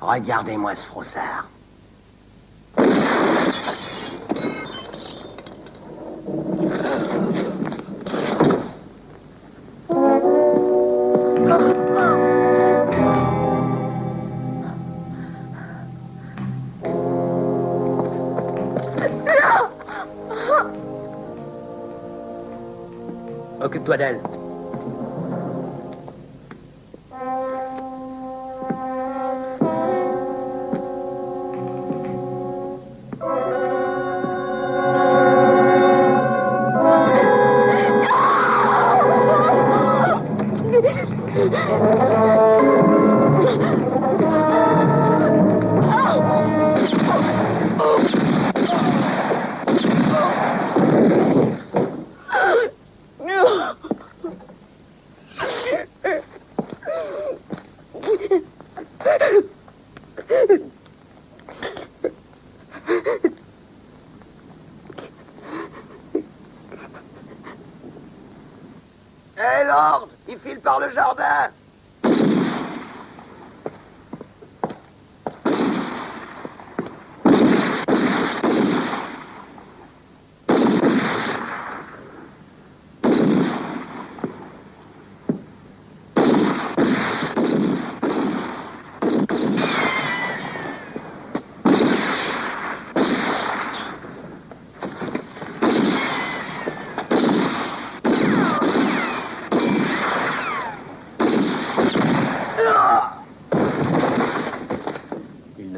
Speaker 6: Regardez-moi ce froussard.
Speaker 10: Occupe-toi d'elle.
Speaker 6: Hé, Lord, il file par le jardin.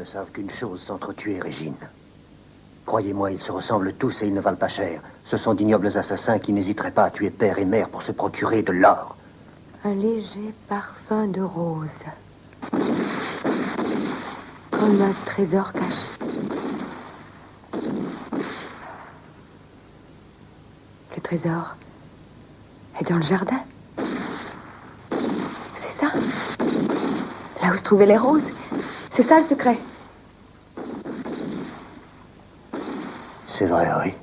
Speaker 12: Savent qu'une chose, s'entretuer, Régine. Croyez-moi, ils se ressemblent tous et ils ne valent pas cher. Ce sont d'ignobles assassins qui n'hésiteraient pas à tuer père et mère pour se procurer de l'or.
Speaker 11: Un léger parfum de rose. Comme un trésor caché. trésor est dans le jardin. C'est ça. Là où se trouvaient les roses. C'est ça le secret.
Speaker 12: C'est vrai, oui.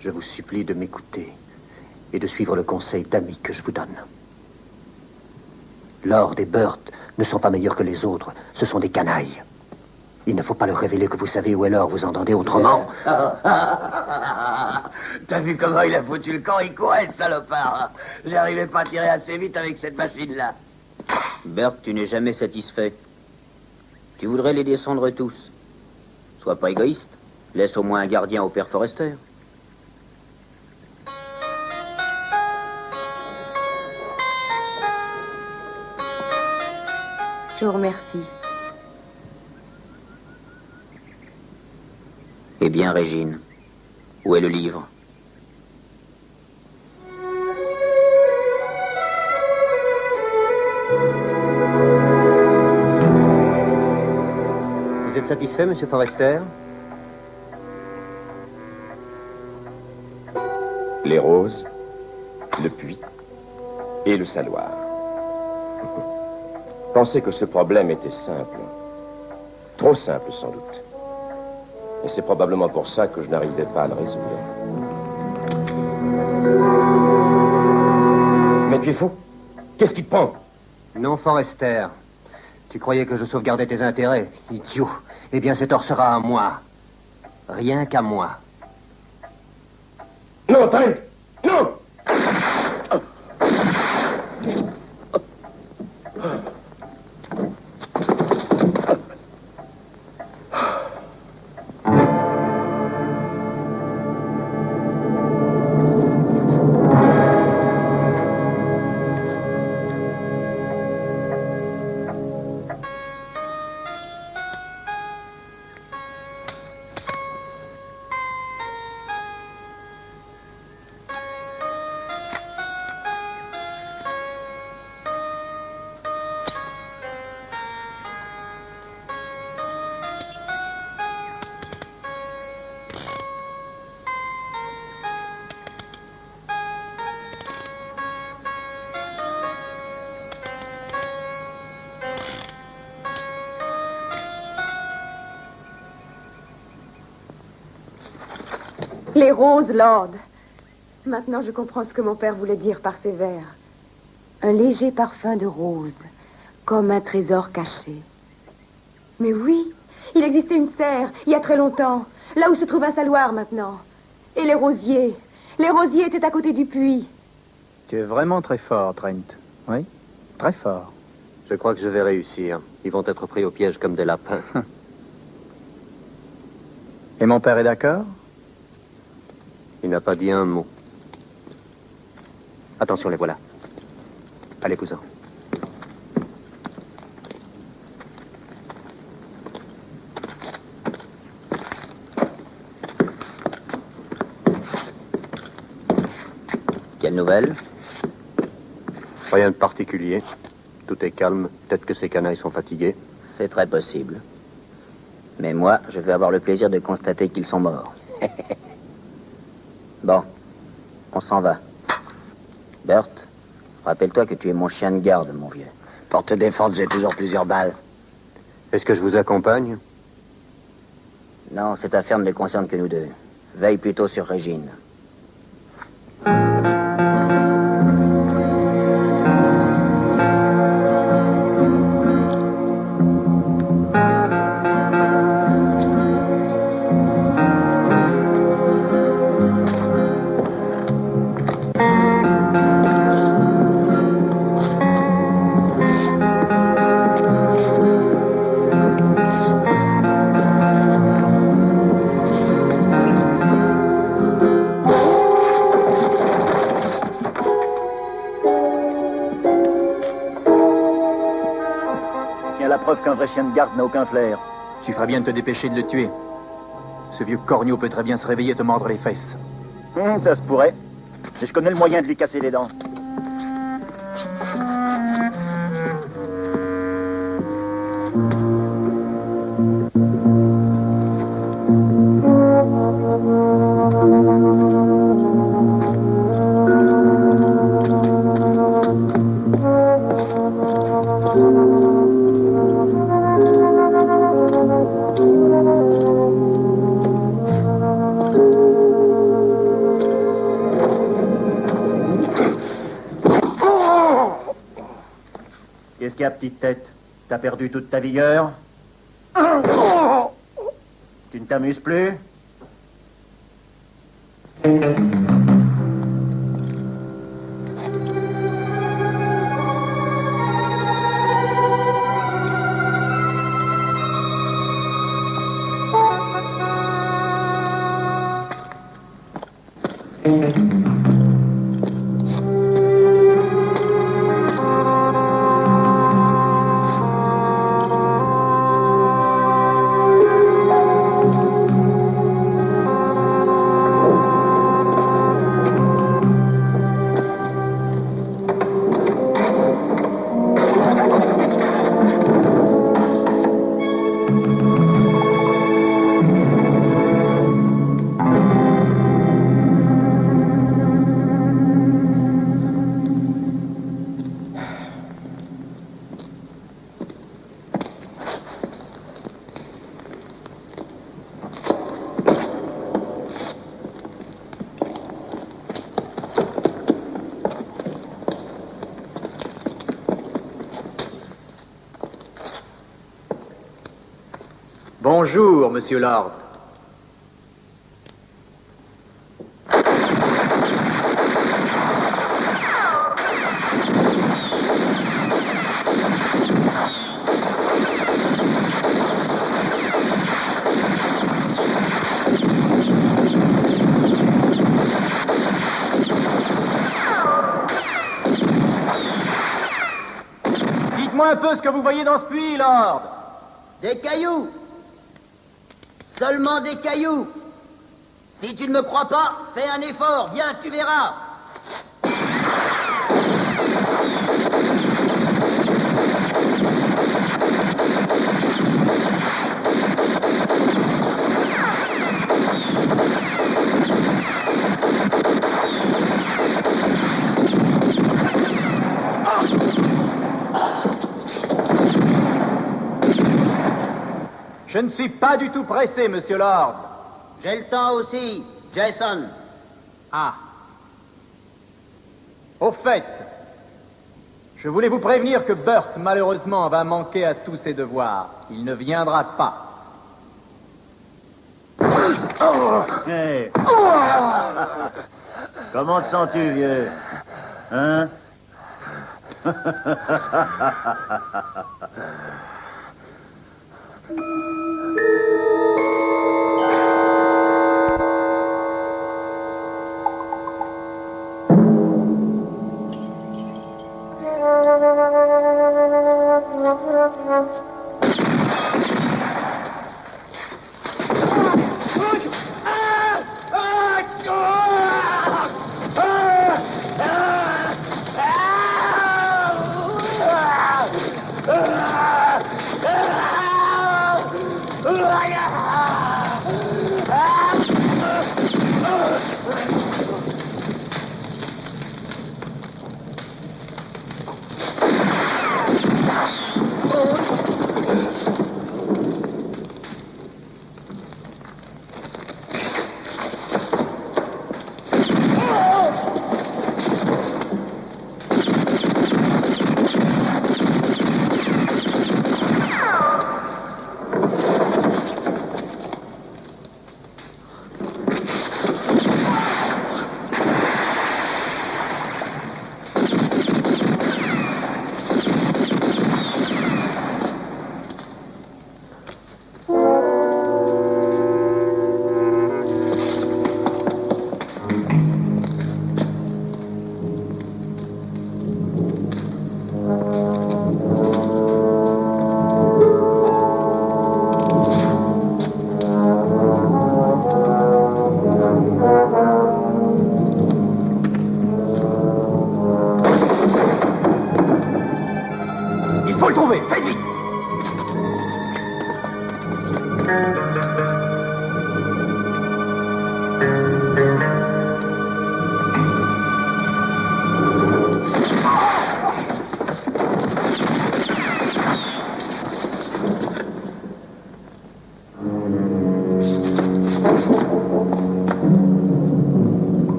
Speaker 12: Je vous supplie de m'écouter et de suivre le conseil d'amis que je vous donne. Lord et Burt ne sont pas meilleurs que les autres. Ce sont des canailles. Il ne faut pas leur révéler que vous savez où est Lord. Vous entendez autrement?
Speaker 3: T'as vu comment il a foutu le camp? Il courait, le salopard. J'arrivais pas à tirer assez vite avec cette machine-là.
Speaker 2: Bert, tu n'es jamais satisfait. Tu voudrais les descendre tous. Sois pas égoïste. Laisse au moins un gardien au père Forrester.
Speaker 11: Je vous remercie.
Speaker 2: Eh bien, Régine, où est le livre?
Speaker 9: Vous êtes satisfait, monsieur Forrester?
Speaker 7: Les roses, le puits et le saloir. Pensez que ce problème était simple. Trop simple, sans doute. Et c'est probablement pour ça que je n'arrivais pas à le résoudre. Mais tu es fou. Qu'est-ce qui te prend?
Speaker 9: Non, Forrester. Tu croyais que je sauvegardais tes intérêts, idiot. Eh bien, cet or sera à moi. Rien qu'à moi.
Speaker 7: Non, Trent! Non!
Speaker 11: Les roses, Lord. Maintenant, je comprends ce que mon père voulait dire par ces vers. Un léger parfum de rose, comme un trésor caché. Mais oui, il existait une serre, il y a très longtemps, là où se trouve un saloir maintenant. Et les rosiers étaient à côté du puits.
Speaker 5: Tu es vraiment très fort, Trent. Oui, très fort.
Speaker 9: Je crois que je vais réussir. Ils vont être pris au piège comme des lapins.
Speaker 5: Et mon père est d'accord?
Speaker 9: Il n'a pas dit un mot. Attention, les voilà. Allez, cousin.
Speaker 2: Quelle nouvelle?
Speaker 9: Rien de particulier. Tout est calme. Peut-être que ces canailles sont fatigués.
Speaker 2: C'est très possible. Mais moi, je vais avoir le plaisir de constater qu'ils sont morts. Bon, on s'en va. Bert, rappelle-toi que tu es mon chien de garde, mon vieux.
Speaker 3: Pour te défendre, j'ai toujours plusieurs balles.
Speaker 9: Est-ce que je vous accompagne?
Speaker 2: Non, cette affaire ne les concerne que nous deux. Veille plutôt sur Régine.
Speaker 12: Qu'un vrai chien de garde n'a aucun flair.
Speaker 5: Tu feras bien de te dépêcher de le tuer. Ce vieux corneau peut très bien se réveiller et te mordre les fesses.
Speaker 12: Ça se pourrait. Mais je connais le moyen de lui casser les dents. Qu'est-ce qu'il y a, petite tête? T'as perdu toute ta vigueur? Tu ne t'amuses plus?
Speaker 5: Bonjour, monsieur Lord. Dites-moi un peu ce que vous voyez dans ce puits, Lord.
Speaker 2: Des cailloux. Seulement des cailloux. Si tu ne me crois pas, fais un effort. Viens, tu verras.
Speaker 5: Je ne suis pas du tout pressé, monsieur Lord.
Speaker 2: J'ai le temps aussi, Jason.
Speaker 5: Ah. Au fait, je voulais vous prévenir que Burt, malheureusement, va manquer à tous ses devoirs. Il ne viendra pas.
Speaker 12: Hey. Comment te sens-tu, vieux? Hein?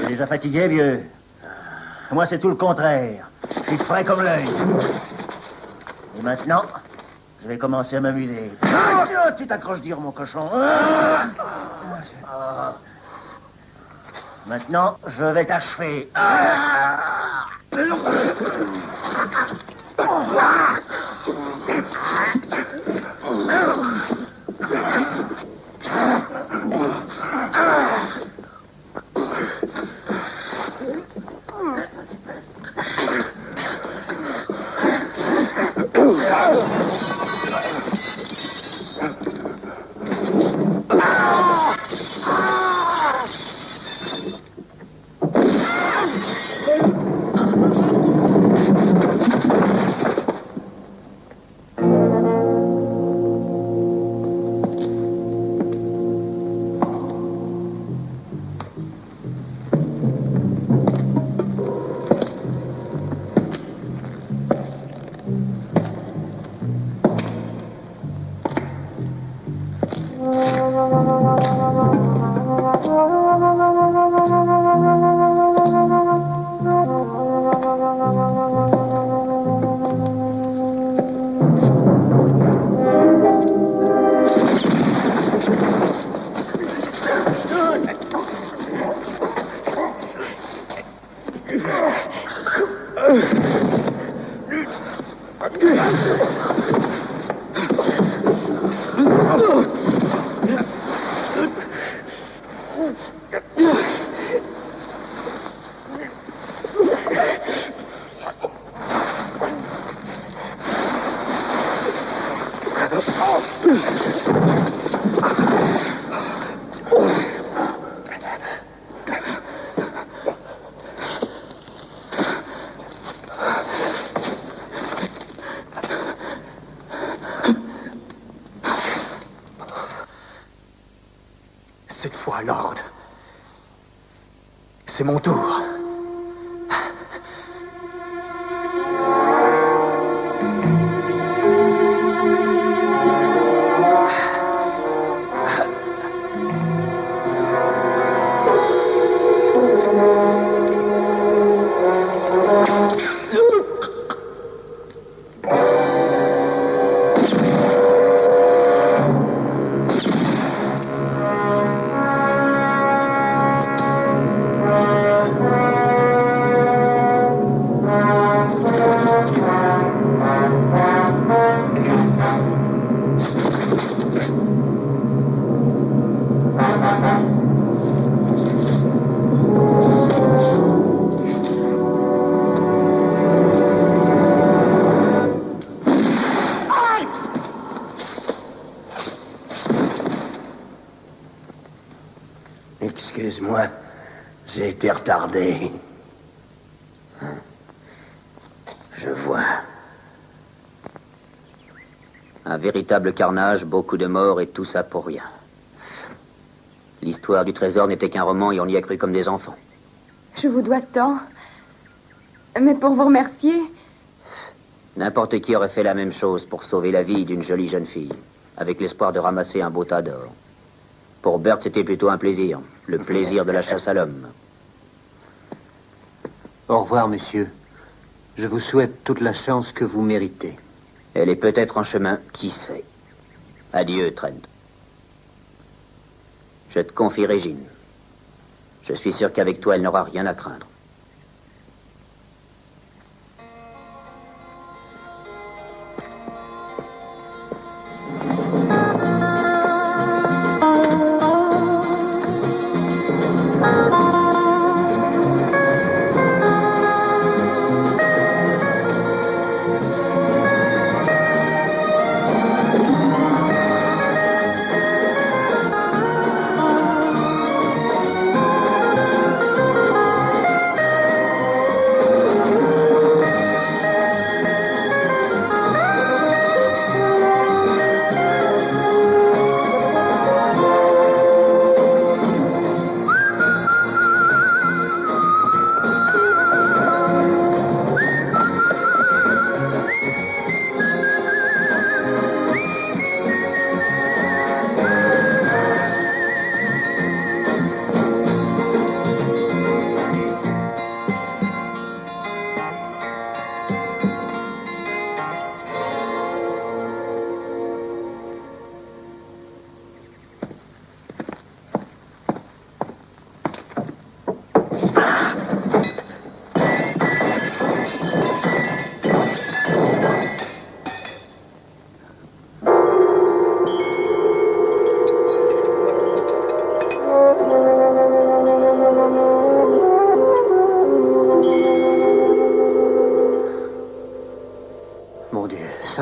Speaker 12: Déjà fatigué, vieux? Moi, c'est tout le contraire. Je suis frais comme l'œil. Et maintenant, je vais commencer à m'amuser. Ah, tu t'accroches dur, mon cochon. Maintenant, je vais t'achever.
Speaker 1: Cette fois, Lord, c'est mon tour.
Speaker 3: Excuse-moi, j'ai été retardé. Je vois.
Speaker 2: Un véritable carnage, beaucoup de morts et tout ça pour rien. L'histoire du trésor n'était qu'un roman et on y a cru comme des enfants.
Speaker 11: Je vous dois tant. Mais pour vous remercier...
Speaker 2: N'importe qui aurait fait la même chose pour sauver la vie d'une jolie jeune fille, avec l'espoir de ramasser un beau tas d'or. Pour Berthe, c'était plutôt un plaisir. Le plaisir de la chasse à l'homme.
Speaker 9: Au revoir, monsieur. Je vous souhaite toute la chance que vous méritez.
Speaker 2: Elle est peut-être en chemin, qui sait. Adieu, Trent. Je te confie Régine. Je suis sûr qu'avec toi, elle n'aura rien à craindre.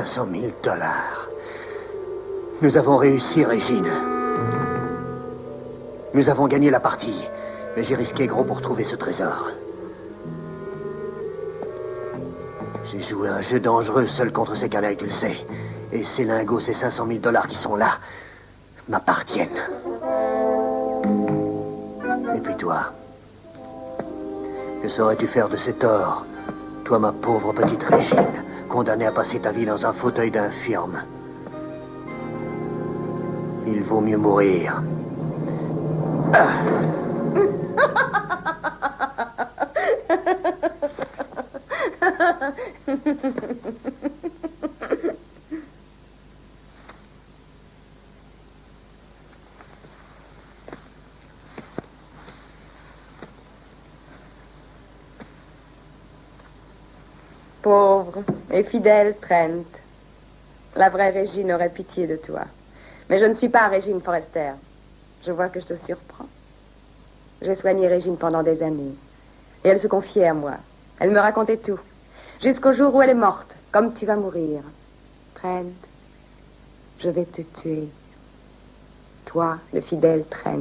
Speaker 6: 500 000 $. Nous avons réussi, Régine. Nous avons gagné la partie. Mais j'ai risqué gros pour trouver ce trésor. J'ai joué un jeu dangereux seul contre ces canailles, tu le sais. Et ces lingots, ces 500 000 $ qui sont là, m'appartiennent. Et puis toi, que saurais-tu faire de cet or? Toi, ma pauvre petite Régine, condamnée à passer ta vie dans un fauteuil d'infirme. Il vaut mieux mourir. Ah.
Speaker 11: Pauvre et fidèle Trent. La vraie Régine aurait pitié de toi. Mais je ne suis pas Régine Forrester. Je vois que je te surprends. J'ai soigné Régine pendant des années. Et elle se confiait à moi. Elle me racontait tout. Jusqu'au jour où elle est morte, comme tu vas mourir. Trent, je vais te tuer. Toi, le fidèle Trent.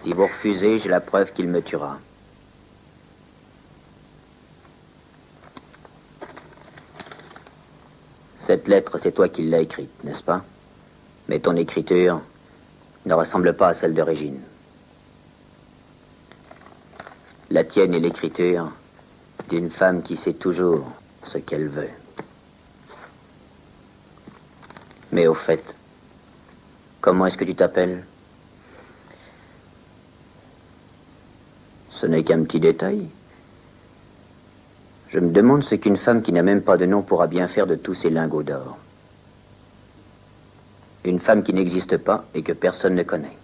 Speaker 2: Si vous refusez, j'ai la preuve qu'il me tuera. Cette lettre, c'est toi qui l'as écrite, n'est-ce pas? Mais ton écriture ne ressemble pas à celle de Régine. La tienne est l'écriture d'une femme qui sait toujours ce qu'elle veut. Mais au fait, comment est-ce que tu t'appelles? Ce n'est qu'un petit détail. Je me demande ce qu'une femme qui n'a même pas de nom pourra bien faire de tous ces lingots d'or. Une femme qui n'existe pas et que personne ne connaît.